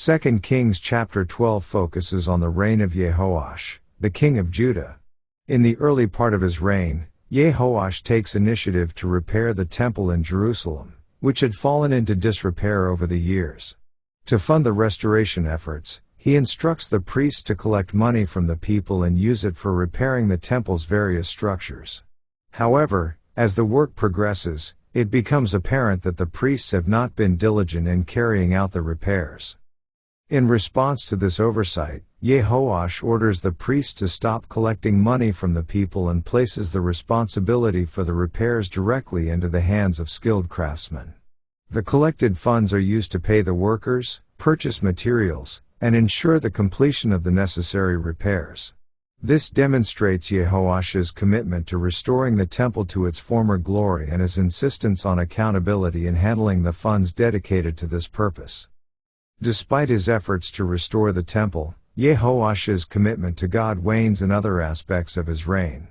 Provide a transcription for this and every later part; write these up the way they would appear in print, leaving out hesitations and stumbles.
2 Kings chapter 12 focuses on the reign of Jehoash, the king of Judah. In the early part of his reign, Jehoash takes initiative to repair the temple in Jerusalem, which had fallen into disrepair over the years. To fund the restoration efforts, he instructs the priests to collect money from the people and use it for repairing the temple's various structures. However, as the work progresses, it becomes apparent that the priests have not been diligent in carrying out the repairs. In response to this oversight, Jehoash orders the priests to stop collecting money from the people and places the responsibility for the repairs directly into the hands of skilled craftsmen. The collected funds are used to pay the workers, purchase materials, and ensure the completion of the necessary repairs. This demonstrates Jehoash's commitment to restoring the temple to its former glory and his insistence on accountability in handling the funds dedicated to this purpose. Despite his efforts to restore the temple, Jehoash's commitment to God wanes in other aspects of his reign.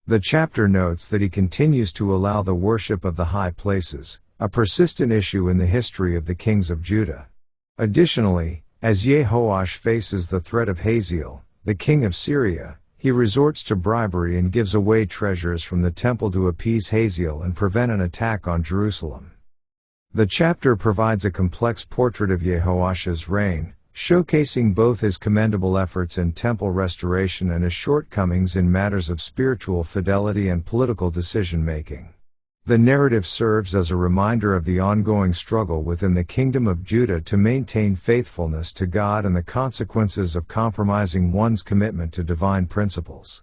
The chapter notes that he continues to allow the worship of the high places, a persistent issue in the history of the kings of Judah. Additionally, as Jehoash faces the threat of Hazael, the king of Syria, he resorts to bribery and gives away treasures from the temple to appease Hazael and prevent an attack on Jerusalem. The chapter provides a complex portrait of Jehoash's reign, showcasing both his commendable efforts in temple restoration and his shortcomings in matters of spiritual fidelity and political decision-making. The narrative serves as a reminder of the ongoing struggle within the kingdom of Judah to maintain faithfulness to God and the consequences of compromising one's commitment to divine principles.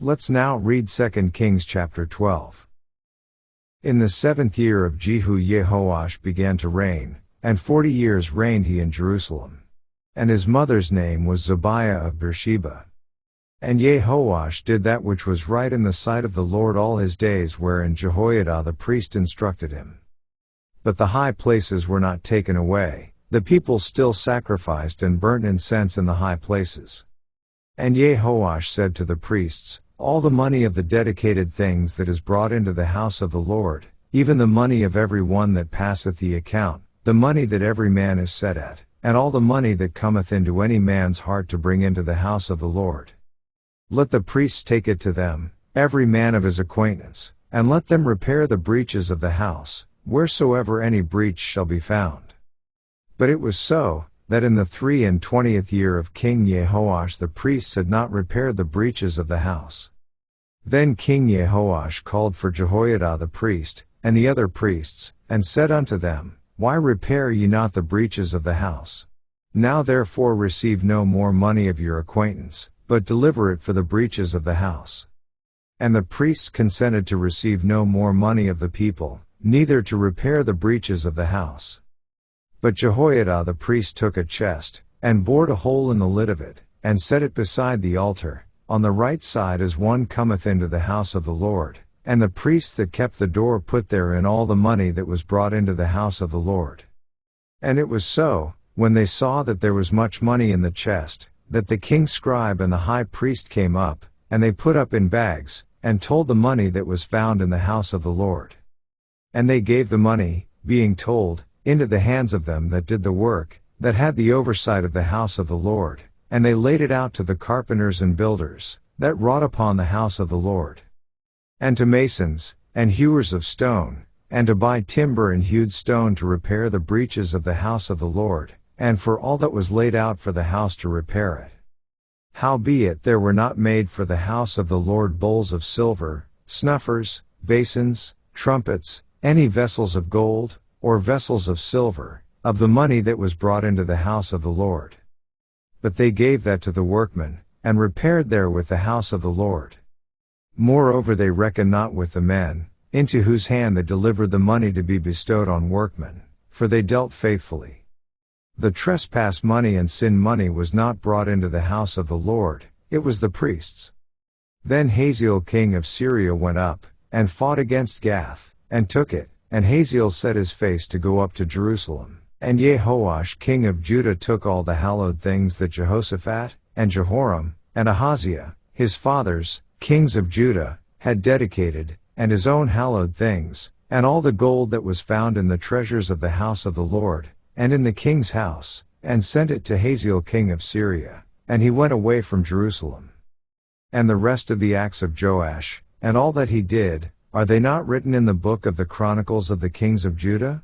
Let's now read 2 Kings chapter 12. In the 7th year of Jehu Jehoash began to reign, and 40 years reigned he in Jerusalem. And his mother's name was Zobiah of Beersheba. And Jehoash did that which was right in the sight of the Lord all his days, wherein Jehoiada the priest instructed him. But the high places were not taken away, the people still sacrificed and burnt incense in the high places. And Jehoash said to the priests, all the money of the dedicated things that is brought into the house of the Lord, even the money of every one that passeth the account, the money that every man is set at, and all the money that cometh into any man's heart to bring into the house of the Lord. Let the priests take it to them, every man of his acquaintance, and let them repair the breaches of the house, wheresoever any breach shall be found. But it was so, that in the 23rd year of King Jehoash the priests had not repaired the breaches of the house. Then King Jehoash called for Jehoiada the priest, and the other priests, and said unto them, why repair ye not the breaches of the house? Now therefore receive no more money of your acquaintance, but deliver it for the breaches of the house. And the priests consented to receive no more money of the people, neither to repair the breaches of the house. But Jehoiada the priest took a chest, and bored a hole in the lid of it, and set it beside the altar, on the right side as one cometh into the house of the Lord, and the priests that kept the door put therein all the money that was brought into the house of the Lord. And it was so, when they saw that there was much money in the chest, that the king's scribe and the high priest came up, and they put up in bags, and told the money that was found in the house of the Lord. And they gave the money, being told, into the hands of them that did the work, that had the oversight of the house of the Lord, and they laid it out to the carpenters and builders, that wrought upon the house of the Lord. And to masons, and hewers of stone, and to buy timber and hewed stone to repair the breaches of the house of the Lord, and for all that was laid out for the house to repair it. Howbeit there were not made for the house of the Lord bowls of silver, snuffers, basins, trumpets, any vessels of gold, or vessels of silver, of the money that was brought into the house of the Lord. But they gave that to the workmen, and repaired therewith the house of the Lord. Moreover they reckoned not with the men, into whose hand they delivered the money to be bestowed on workmen, for they dealt faithfully. The trespass money and sin money was not brought into the house of the Lord, it was the priests. Then Hazael king of Syria went up, and fought against Gath, and took it, and Hazael set his face to go up to Jerusalem. And Jehoash king of Judah took all the hallowed things that Jehoshaphat, and Jehoram, and Ahaziah, his fathers, kings of Judah, had dedicated, and his own hallowed things, and all the gold that was found in the treasures of the house of the Lord, and in the king's house, and sent it to Hazael king of Syria, and he went away from Jerusalem. And the rest of the acts of Joash, and all that he did, are they not written in the book of the Chronicles of the kings of Judah?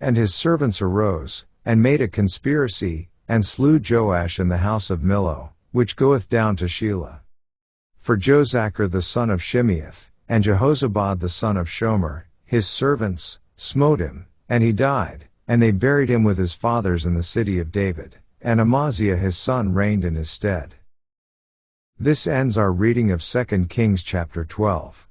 And his servants arose, and made a conspiracy, and slew Joash in the house of Millo, which goeth down to Shelah. For Jozachar the son of Shimeath, and Jehozabad the son of Shomer, his servants, smote him, and he died, and they buried him with his fathers in the city of David, and Amaziah his son reigned in his stead. This ends our reading of 2 Kings chapter 12.